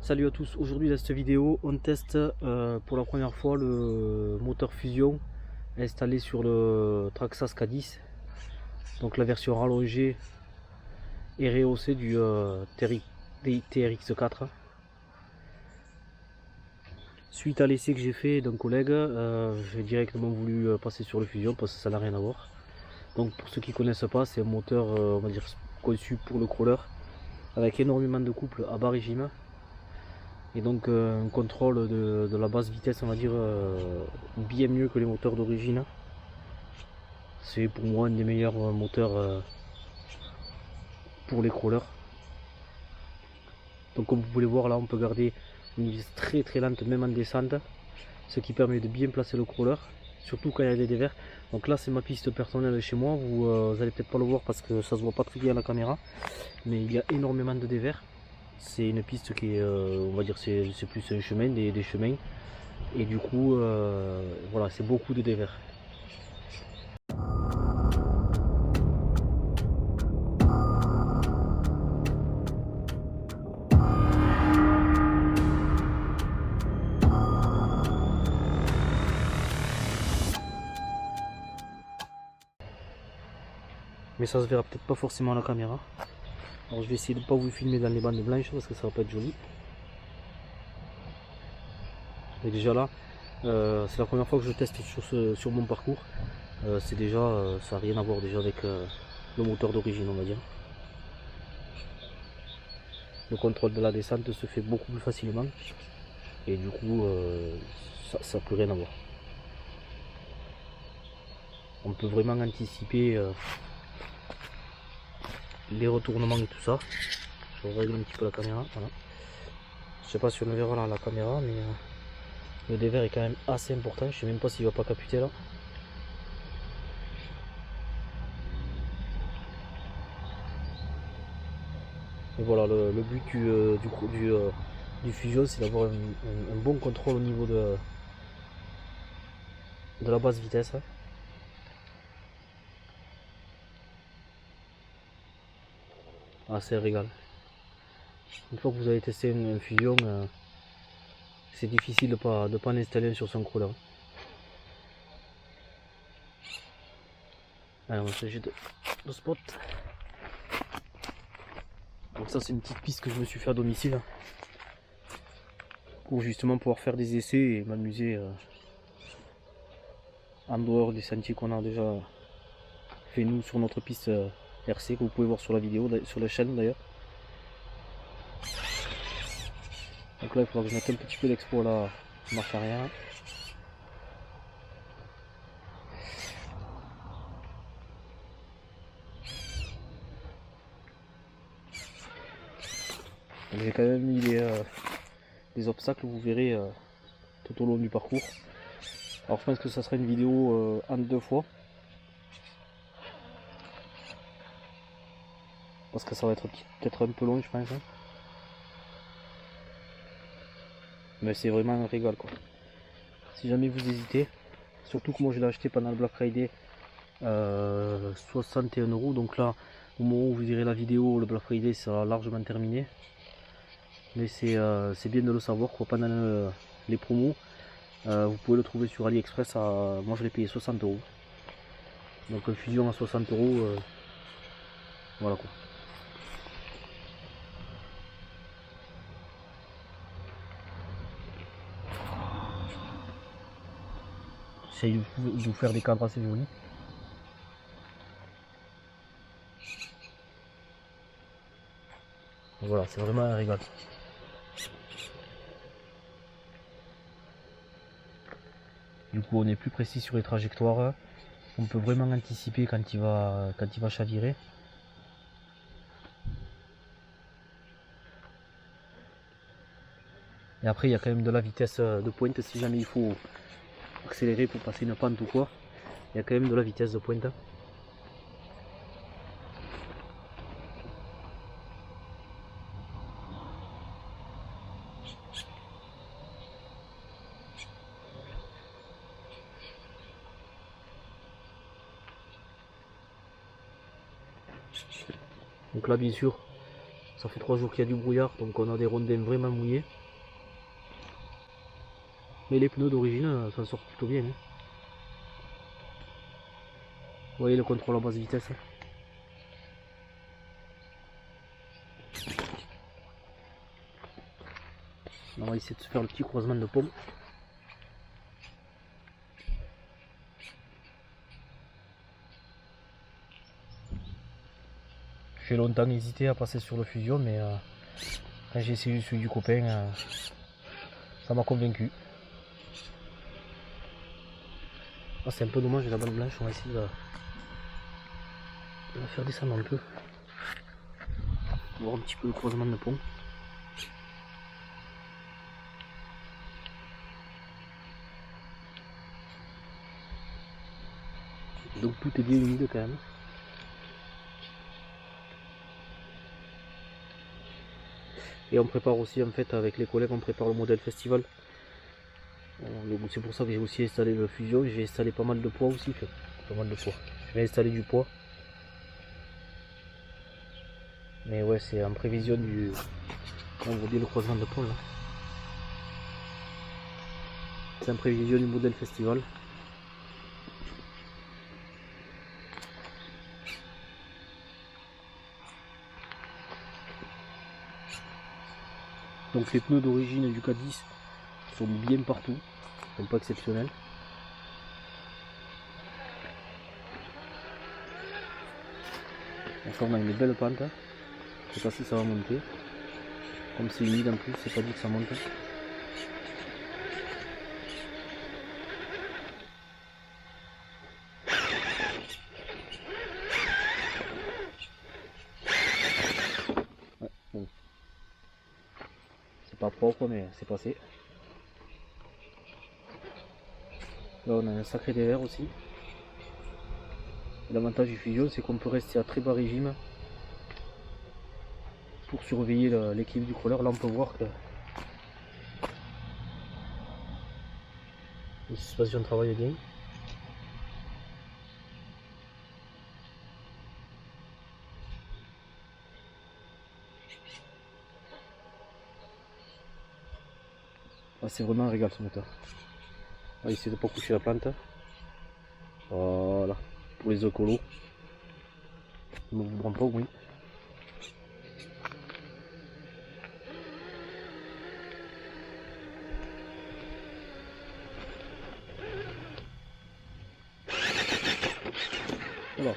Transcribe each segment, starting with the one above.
Salut à tous, aujourd'hui dans cette vidéo on teste pour la première fois le moteur Fusion installé sur le Traxxas K10, donc la version rallongée et rehaussée du TRX4. Suite à l'essai que j'ai fait d'un collègue, j'ai directement voulu passer sur le Fusion parce que ça n'a rien à voir. Donc pour ceux qui ne connaissent pas, c'est un moteur on va dire conçu pour le crawler avec énormément de couple à bas régime. Et donc un contrôle de la basse vitesse, on va dire, bien mieux que les moteurs d'origine. C'est pour moi un des meilleurs moteurs pour les crawlers. Donc comme vous pouvez le voir là, on peut garder une vitesse très très lente même en descente, ce qui permet de bien placer le crawler, surtout quand il y a des dévers. Donc là c'est ma piste personnelle chez moi, vous allez peut-être pas le voir parce que ça se voit pas très bien à la caméra, mais il y a énormément de dévers. C'est une piste qui est, on va dire, c'est plus un chemin, des chemins. Et du coup, voilà, c'est beaucoup de dévers. Mais ça se verra peut-être pas forcément à la caméra. Alors je vais essayer de ne pas vous filmer dans les bandes blanches parce que ça va pas être joli. Et déjà là, c'est la première fois que je teste sur mon parcours. C'est déjà, ça n'a rien à voir déjà avec le moteur d'origine, on va dire. Le contrôle de la descente se fait beaucoup plus facilement. Et du coup, ça n'a plus rien à voir. On peut vraiment anticiper les retournements et tout ça. Je règle un petit peu la caméra. Voilà. Je sais pas si on le verra là à la caméra, mais le dévers est quand même assez important. Je sais même pas s'il va pas caputer là. Et voilà, le but du Fusion, c'est d'avoir un bon contrôle au niveau de la basse vitesse. Ah, c'est un régal. Une fois que vous avez testé un Fusion, c'est difficile de pas en installer un sur son crawler. Allez, on va changer de spot. Donc ça c'est une petite piste que je me suis fait à domicile pour justement pouvoir faire des essais et m'amuser en dehors des sentiers qu'on a déjà fait nous sur notre piste RC que vous pouvez voir sur la vidéo, sur la chaîne d'ailleurs. Donc là il faudra que je mette un petit peu d'expo là, marche arrière. J'ai quand même mis des obstacles, vous verrez tout au long du parcours. Alors je pense que ça sera une vidéo en deux fois. Parce que ça va être peut-être un peu long je pense. Mais c'est vraiment un régal quoi. Si jamais vous hésitez, surtout que moi je l'ai acheté pendant le Black Friday 61 €. Donc là, au moment où vous verrez la vidéo, le Black Friday sera largement terminé. Mais c'est bien de le savoir quoi. Pendant les promos, vous pouvez le trouver sur AliExpress. Moi je l'ai payé 60 €. Donc un Fusion à 60 €, voilà quoi. J'essaye de vous faire des cadres assez jolis. Voilà, c'est vraiment un régal. Du coup, on est plus précis sur les trajectoires. On peut vraiment anticiper quand il va chavirer. Et après, il y a quand même de la vitesse de pointe si jamais il faut accélérer pour passer une pente ou quoi. Il y a quand même de la vitesse de pointe. Donc là, bien sûr, Ça fait 3 jours qu'il y a du brouillard, donc on a des rondins vraiment mouillés. Mais les pneus d'origine s'en sortent plutôt bien. Hein. Vous voyez le contrôle en basse vitesse. On va essayer de se faire le petit croisement de pompe. J'ai longtemps hésité à passer sur le Fusion, mais quand j'ai essayé celui du copain, ça m'a convaincu. Ah, c'est un peu dommage, la bande blanche, on va essayer de la faire descendre un peu. Voir un petit peu le croisement de pont. Donc tout est bien humide quand même. Et on prépare aussi en fait avec les collègues, on prépare le modèle festival. C'est pour ça que j'ai aussi installé le Fusion, j'ai installé pas mal de poids aussi. Pas mal de poids. Je vais installer du poids. Mais ouais, c'est en prévision du. On vous dit le croisement de pont là. C'est en prévision du modèle festival. Donc les pneus d'origine du K10 sont bien partout, ils sont pas exceptionnels. Encore on a une belle pente, je sais pas si ça va monter. Comme c'est humide en plus, c'est pas dit que ça monte. Ouais, bon. C'est pas propre mais c'est passé. Là on a un sacré DR aussi. L'avantage du Fusion c'est qu'on peut rester à très bas régime pour surveiller l'équilibre du crawler. Là on peut voir que la suspension travaille bien. Ah, c'est vraiment un régal ce moteur. On va essayer de ne pas coucher la plante. Voilà, pour les écolos. Ne vous prends pas, oui. Voilà.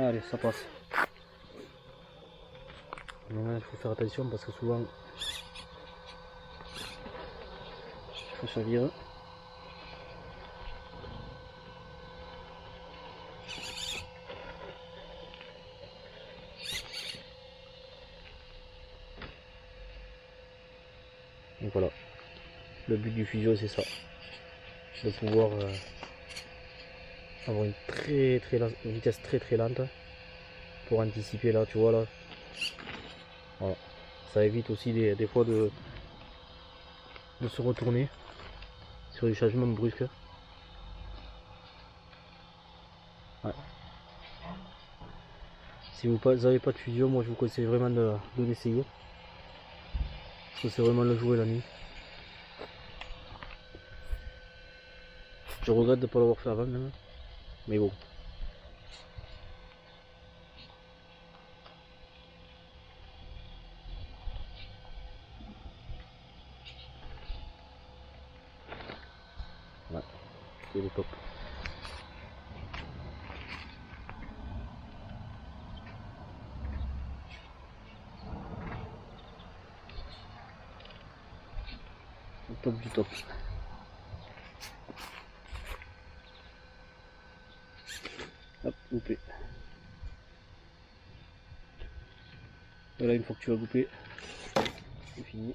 Allez, ça passe. Il faut faire attention parce que souvent ça chavire. Donc voilà, le but du Fusion c'est ça, de pouvoir avoir une vitesse très lente pour anticiper là, tu vois là. Voilà. Ça évite aussi des fois de se retourner sur des changements brusques. Ouais. Si vous n'avez pas de Fusion, moi je vous conseille vraiment de l'essayer. Parce que c'est vraiment le jouer la nuit. Je regrette de ne pas l'avoir fait avant même. Mais bon. Ouais, c'est le top. Le top du top. Hop, loupé. Et là une fois que tu as loupé, c'est fini.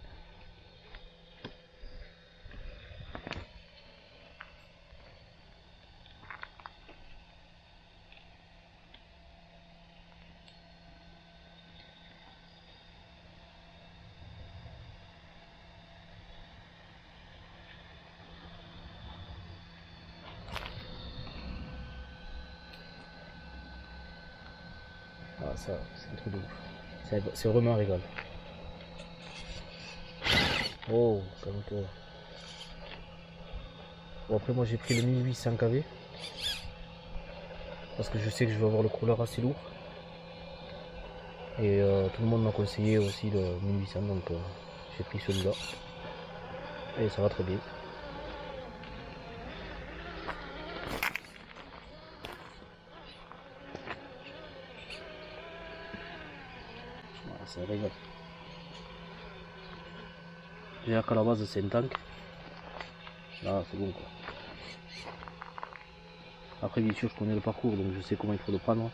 ça, c'est un truc de ouf. C'est vraiment un régal. Oh, calme-toi. Bon, après, moi j'ai pris le 1800 kV. Parce que je sais que je vais avoir le crawler assez lourd. Et tout le monde m'a conseillé aussi le 1800, donc j'ai pris celui-là. Et ça va très bien. Voilà, c'est un régal. Déjà qu'à la base c'est un tank. Là c'est bon quoi. Après bien sûr je connais le parcours donc je sais comment il faut le prendre.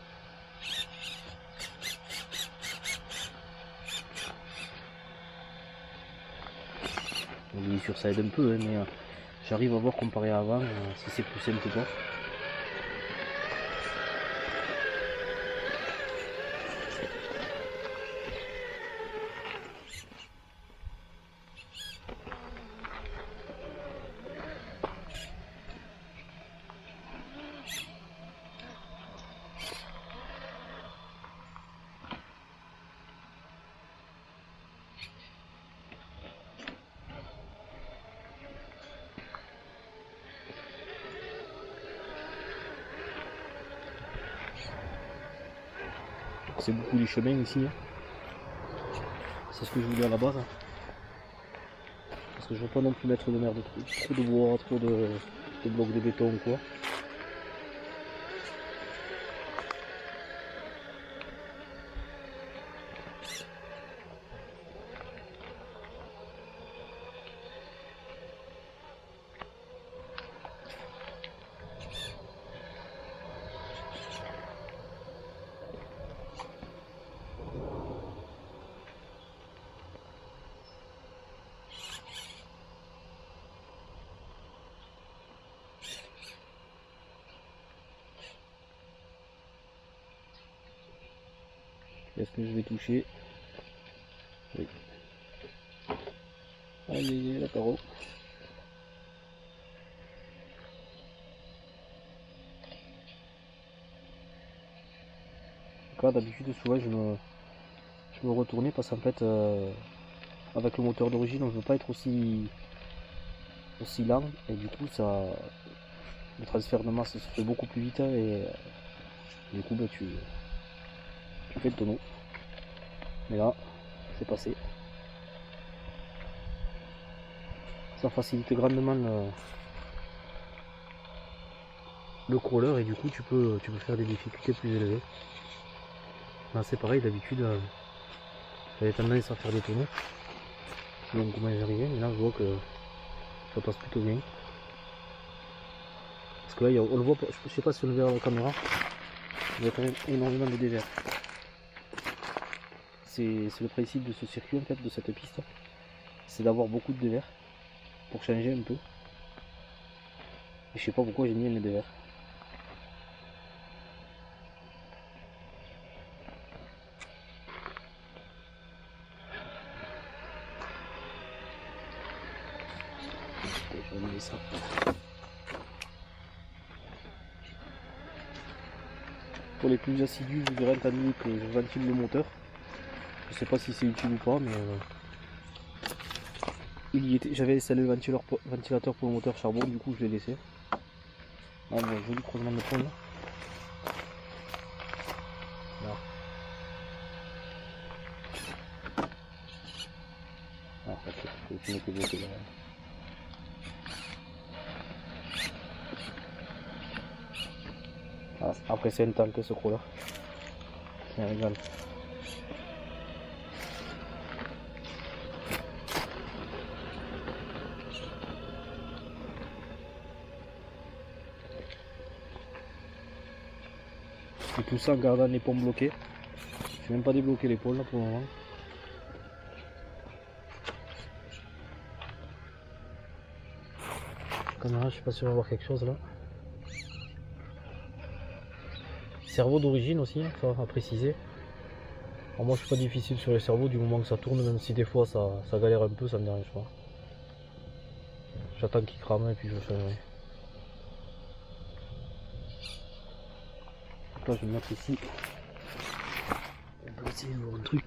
Donc, bien sûr ça aide un peu hein, mais j'arrive à voir comparé à avant si c'est plus simple ou pas. C'est beaucoup les chemins ici. Hein. C'est ce que je voulais à la base. Parce que je veux pas non plus mettre de merde, trop de bois, trop de blocs de béton ou quoi. Est-ce que je vais toucher? Oui. Allez, la carreau. Là d'habitude souvent je me retournais parce qu'en fait avec le moteur d'origine on ne veut pas être aussi lent et du coup ça le transfert de masse se fait beaucoup plus vite et du coup bah, tu fais le tonneau. Mais là c'est passé. Ça facilite grandement le crawler et du coup tu peux faire des difficultés plus élevées. Là c'est pareil d'habitude j'avais tendance à faire des tonneaux. Donc comment j'arrivais, mais là je vois que ça passe plutôt bien. Parce que là on le voit, je sais pas si on le verra à la caméra, il y a quand même énormément de dévers. C'est le principe de ce circuit en fait, de cette piste, c'est d'avoir beaucoup de dévers pour changer un peu. Et je sais pas pourquoi j'ai mis les dévers. Je vais enlever ça. Pour les plus assidus, vous verrez entendu que je ventile le moteur. Je sais pas si c'est utile ou pas, mais j'avais installé le ventilateur pour le moteur charbon, du coup je l'ai laissé. Ah, bon, joli croisement de pôle là. Là. Ah, ok, je vais bloqué là. Ah, après c'est un tank ce crawler. C'est un régal. Et tout ça en gardant les pompes bloquées. Je vais même pas débloquer l'épaule là pour le moment. Caméra, je sais pas si on va voir quelque chose là. Cerveau d'origine aussi, ça à préciser. Alors moi je suis pas difficile sur les cerveaux du moment que ça tourne, même si des fois ça galère un peu, ça me dérange pas. J'attends qu'il crame et puis je changerai. Donc là je vais me mettre ici. On va essayer de voir un truc.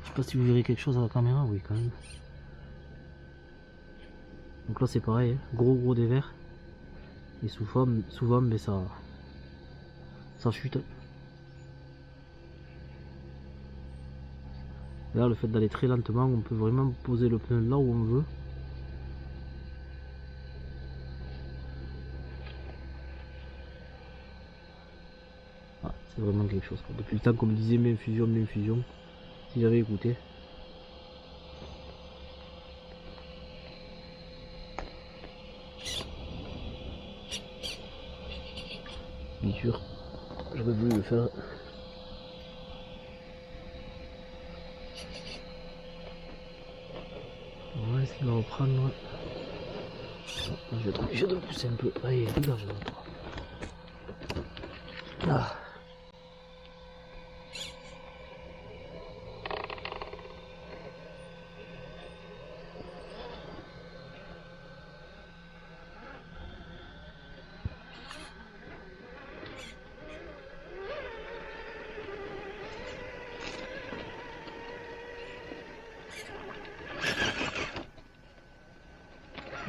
Je sais pas si vous verrez quelque chose à la caméra, oui quand même. Donc là c'est pareil, hein. Gros dévers. Et souvent mais ça chute. Là le fait d'aller très lentement, on peut vraiment poser le pneu là où on veut. Ah, c'est vraiment quelque chose quoi. Depuis le temps qu'on me disait mais fusion, si j'avais écouté. Bien sûr, j'aurais voulu le faire. On va essayer de reprendre. Je vais le pousser un peu. Allez, dégage l'autre. Ah.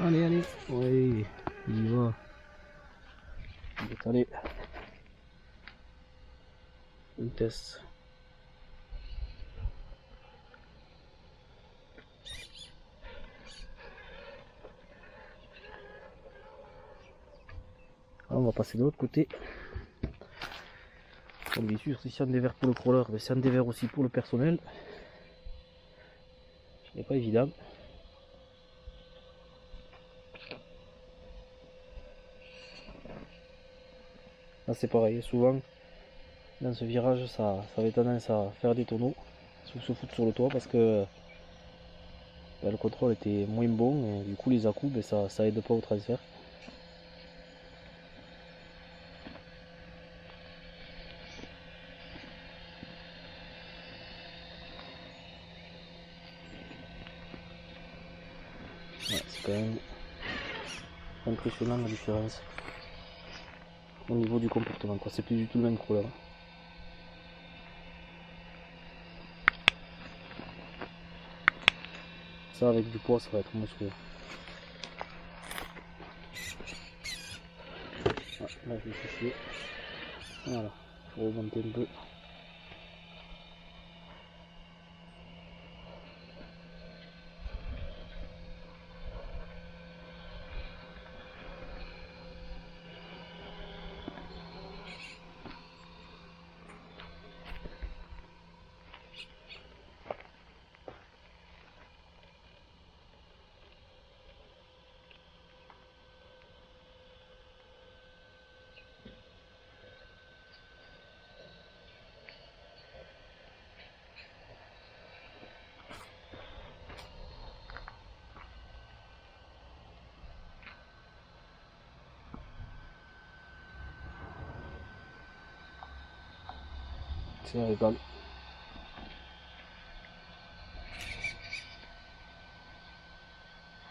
Allez, oui, il y va. Allez, vitesse. Alors, on va passer de l'autre côté. Comme bien sûr, si c'est un dévers pour le crawler, mais c'est un dévers aussi pour le personnel. Ce n'est pas évident. Là c'est pareil, souvent dans ce virage ça avait tendance à faire des tonneaux, se foutre sur le toit parce que le contrôle était moins bon et du coup les à-coups ça aide pas au transfert. Ouais, c'est quand même impressionnant la différence au niveau du comportement, quoi. C'est plus du tout le même crawler. Ça avec du poids ça va être monstrueux. Ah, là je vais chercher. Voilà, faut remonter un peu. C'est un régal.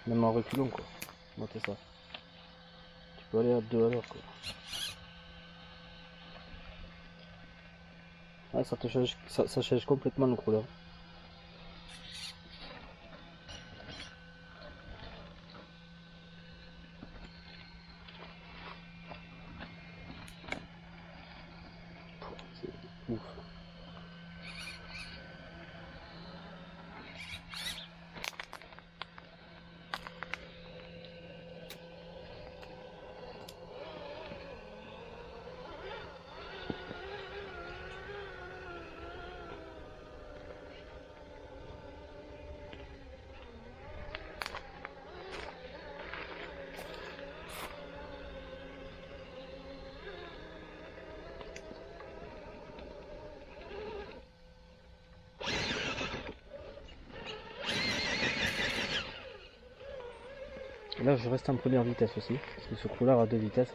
Même en reculant quoi. Notez ça. Tu peux aller à 2 à l'heure quoi. Ah, ça te change, ça change complètement le crawler. C'est ouf. Là je reste en première vitesse aussi, parce que ce crawler a 2 vitesses.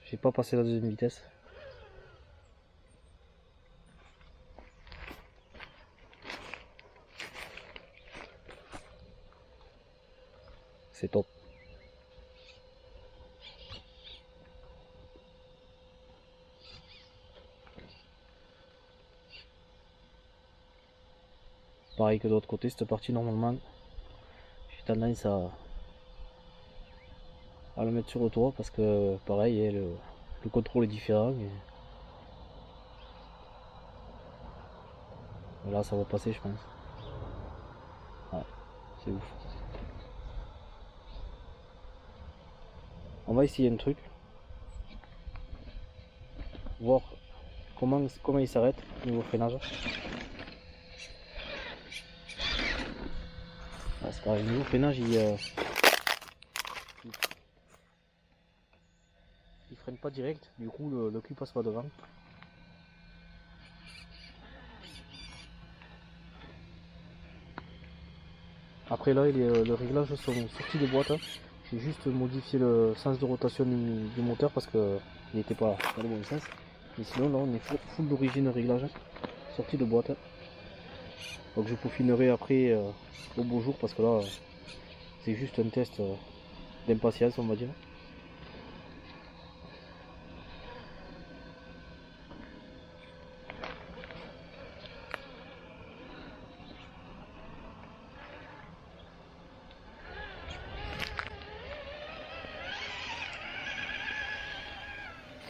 J'ai pas passé la deuxième vitesse. C'est top. Pareil que de l'autre côté, cette partie normalement, j'ai tendance à le mettre sur le toit parce que pareil, le contrôle est différent. Et là, ça va passer, je pense. Ouais, c'est ouf. On va essayer un truc. Voir comment il s'arrête au niveau freinage. Ah, c'est pareil, au niveau freinage, il freine pas direct, du coup le cul passe pas devant. Après là, le réglage sont sortis de boîte. J'ai juste modifié le sens de rotation du moteur parce que il n'était pas dans le bon sens. Mais sinon là on est full d'origine réglage, sorti de boîte. Donc je peaufinerai après au beau jour parce que là c'est juste un test d'impatience on va dire.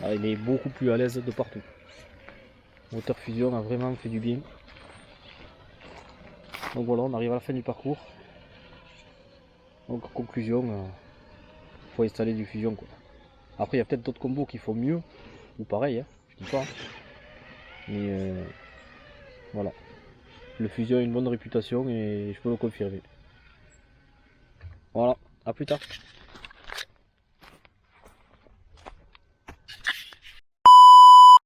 Ah, il est beaucoup plus à l'aise de partout. Le moteur fusion a vraiment fait du bien. Donc voilà, on arrive à la fin du parcours. Donc conclusion, faut installer du fusion quoi. Après il y a peut-être d'autres combos qui font mieux, ou pareil, hein, je dis pas. Mais voilà. Le fusion a une bonne réputation et je peux le confirmer. Voilà, à plus tard.